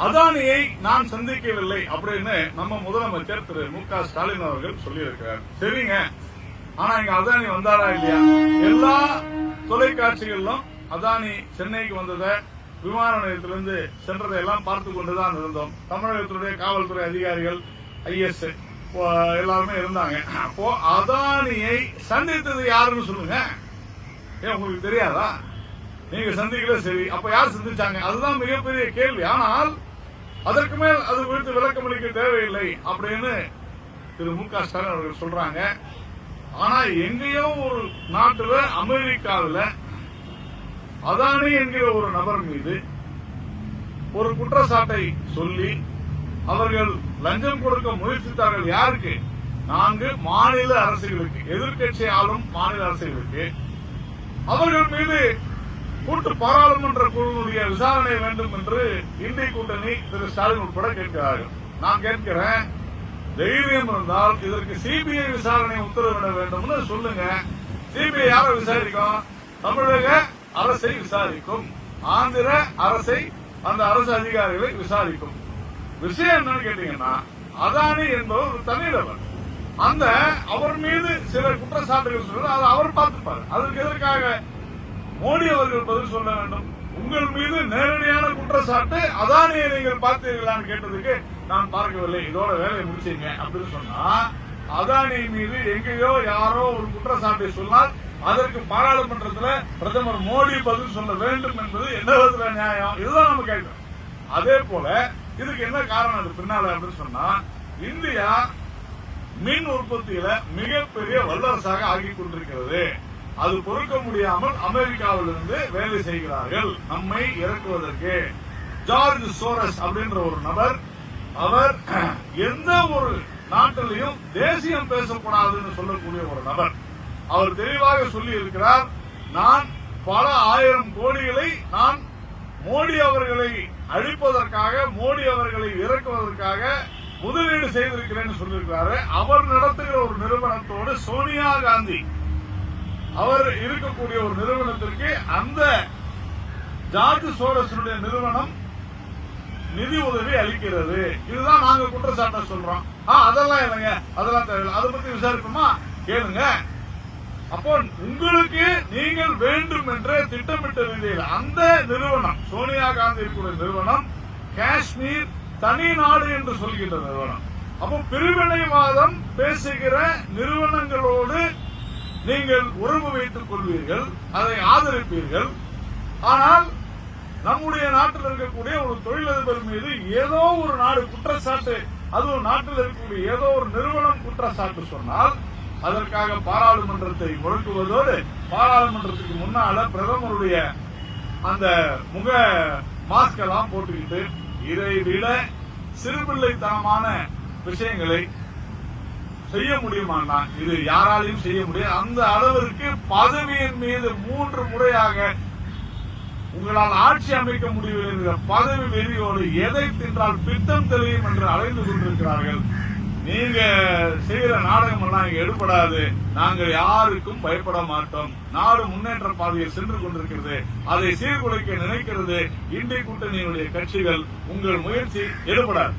அதானியை நான் சந்திக்கவில்லை அப்படின்னு நம்ம முதலமைச்சர் திரு மு.க. ஸ்டாலின் அவர்கள் சொல்லியிருக்கிறார். சரிங்க, ஆனா இங்க அதானி வந்தாரா இல்லையா? எல்லா தொலைக்காட்சிகளிலும் அதானி சென்னைக்கு வந்ததை, விமான நிலையத்திலிருந்து சென்றதை எல்லாம் பார்த்து கொண்டுதான் இருந்தோம். தமிழகத்துடைய காவல்துறை அதிகாரிகள், IS எல்லாருமே இருந்தாங்க. அப்போ அதானியை சந்தித்தது யாருன்னு சொல்லுங்க. ஏன் உங்களுக்கு தெரியாதா? நீங்க சந்திக்கல, சரி, அப்ப யார் சந்திச்சாங்க? அதுதான் மிகப்பெரிய கேள்வி. ஆனால் அதற்கு மேல் அது குறித்து விளக்கமளிக்க தேவையில்லை அப்படின்னு திரு மு.க. ஸ்டாலின் அவர்கள் சொல்றாங்க. ஆனா எங்கேயோ ஒரு நாட்டுல, அமெரிக்காவில் அதானி என்கிற ஒரு நபர் மீது ஒரு குற்றச்சாட்டை சொல்லி அவர்கள் லஞ்சம் கொடுக்க முயற்சித்தார்கள். யாருக்கு? 4 மாநில அரசுகளுக்கு, எதிர்க்கட்சி ஆளும் மாநில அரசுகளுக்கு. அவர்கள் மீது கூட்டு பாராளுமன்ற குழுவுடைய விசாரணை வேண்டும் என்று இந்திய கூட்டணி திரு ஸ்டாலின் உட்பட கேட்கிறார்கள். நான் கேட்கிறேன், தைரியம் இருந்தால் இதற்கு சிபிஐ விசாரணை உத்தரவிட வேண்டும் சொல்லுங்க. சிபிஐ யாரை விசாரிக்கும்? தமிழக அரசை விசாரிக்கும், ஆந்திர அரசை, அந்த அரசு அதிகாரிகளை விசாரிக்கும். விஷயம் என்னன்னு கேட்டீங்கன்னா, அதானி என்பவர் ஒரு தனிநபர். அந்த அவர் மீது சில குற்றச்சாட்டுகள் சொல்றது, அதை அவர் பார்த்துப்பாரு. அதற்கு எதற்காக மோடி அவர்கள் பதில் சொல்ல வேண்டும்? உங்கள் மீது நேரடியான குற்றச்சாட்டு, அதானியை நீங்கள் பார்த்தீர்களான்னு கேட்டதுக்கு நான் பார்க்கவில்லை, இதோட வேலையை முடிச்சீங்க அப்படின்னு சொன்னா, அதானி மீது எங்கேயோ யாரோ ஒரு குற்றச்சாட்டை சொன்னால் அதற்கு பாராளுமன்றத்தில் பிரதமர் மோடி பதில் சொல்ல வேண்டும் என்பது எந்த விதத்துல நியாயம்? இதுதான் நம்ம கேட்கிறோம். அதே போல இதுக்கு என்ன காரணம் அது பின்னால அப்படின்னு சொன்னா, இந்தியா மின் உற்பத்தியில மிகப்பெரிய வல்லரசாக ஆகிக் கொண்டிருக்கிறது. அது பொறுக்க முடியாமல் அமெரிக்காவிலிருந்து வேலை செய்கிறார்கள் நம்மை இறக்குவதற்கு. ஜார்ஜ் சோரஸ் அப்படின்ற ஒரு நபர், அவர் எந்த ஒரு நாட்டிலையும் தேசியம் பேசக்கூடாதுன்னு சொல்லக்கூடிய ஒரு நபர். அவர் தெளிவாக சொல்லி இருக்கிறார், நான் பல ஆயிரம் கோடிகளை நான் மோடி அவர்களை அழிப்பதற்காக, மோடி அவர்களை இறக்குவதற்காக முதலீடு செய்திருக்கிறேன்னு சொல்லியிருக்கிறாரு. அவர் நடத்துகிற ஒரு நிறுவனத்தோடு சோனியா காந்தி அவர் இருக்கக்கூடிய ஒரு நிறுவனத்திற்கு அந்த ஜார்ஜ் சோரஸுடைய நிறுவனம் நிதி உதவி அளிக்கிறது. இதுதான் நாங்க குற்றச்சாட்டை சொல்றோம். அதெல்லாம் இல்லைங்க, அதெல்லாம் தேவையில்லை, அதை பத்தி விசாரிப்போமா? கேளுங்க. அப்போ உங்களுக்கு நீங்கள் வேண்டும் என்ற திட்டமிட்ட ரீதியில் அந்த நிறுவனம், சோனியா காந்தி இருக்கிற நிறுவனம், காஷ்மீர் தனி நாடு என்று சொல்கின்ற நிறுவனம். அப்போ பிரிவினைவாதம் பேசுகிற நிறுவனங்களோடு நீங்கள் உறவு வைத்துக் கொள்வீர்கள், அதை ஆதரிப்பீர்கள். ஆனால் நம்முடைய நாட்டில் இருக்கக்கூடிய ஒரு தொழிலதிபர் மீது ஏதோ ஒரு நாடு குற்றச்சாட்டு, அதுவும் நாட்டில் இருக்கக்கூடிய ஏதோ ஒரு நிறுவனம் குற்றச்சாட்டு சொன்னால் அதற்காக பாராளுமன்றத்தை முடக்குவதோடு, பாராளுமன்றத்துக்கு முன்னால பிரதமருடைய அந்த முக மாஸ்க் எல்லாம் போட்டுக்கிட்டு இதை விட சிறுபிள்ளைத்தனமான விஷயங்களை செய்ய முடியுமானா இது யாராலையும் செய்ய முடியாது. அந்த அளவிற்கு பதவியின் மீது 3 முறையாக உங்களால் ஆட்சி அமைக்க முடியவில்லை என்கிற பதவி வெறியோடு எதை தின்றால் பித்தம் தெளியும் என்று அலைந்து கொண்டிருக்கிறார்கள். நீங்க செய்கிற நாடகம் எல்லாம் இங்க எடுபடாது, நாங்கள் யாருக்கும் பயப்பட மாட்டோம், நாடு முன்னேற்ற பாதையில் சென்று கொண்டிருக்கிறது, அதை சீர்குலைக்க நினைக்கிறது இந்திய கூட்டணியினுடைய கட்சிகள், உங்கள் முயற்சி எடுபடாது.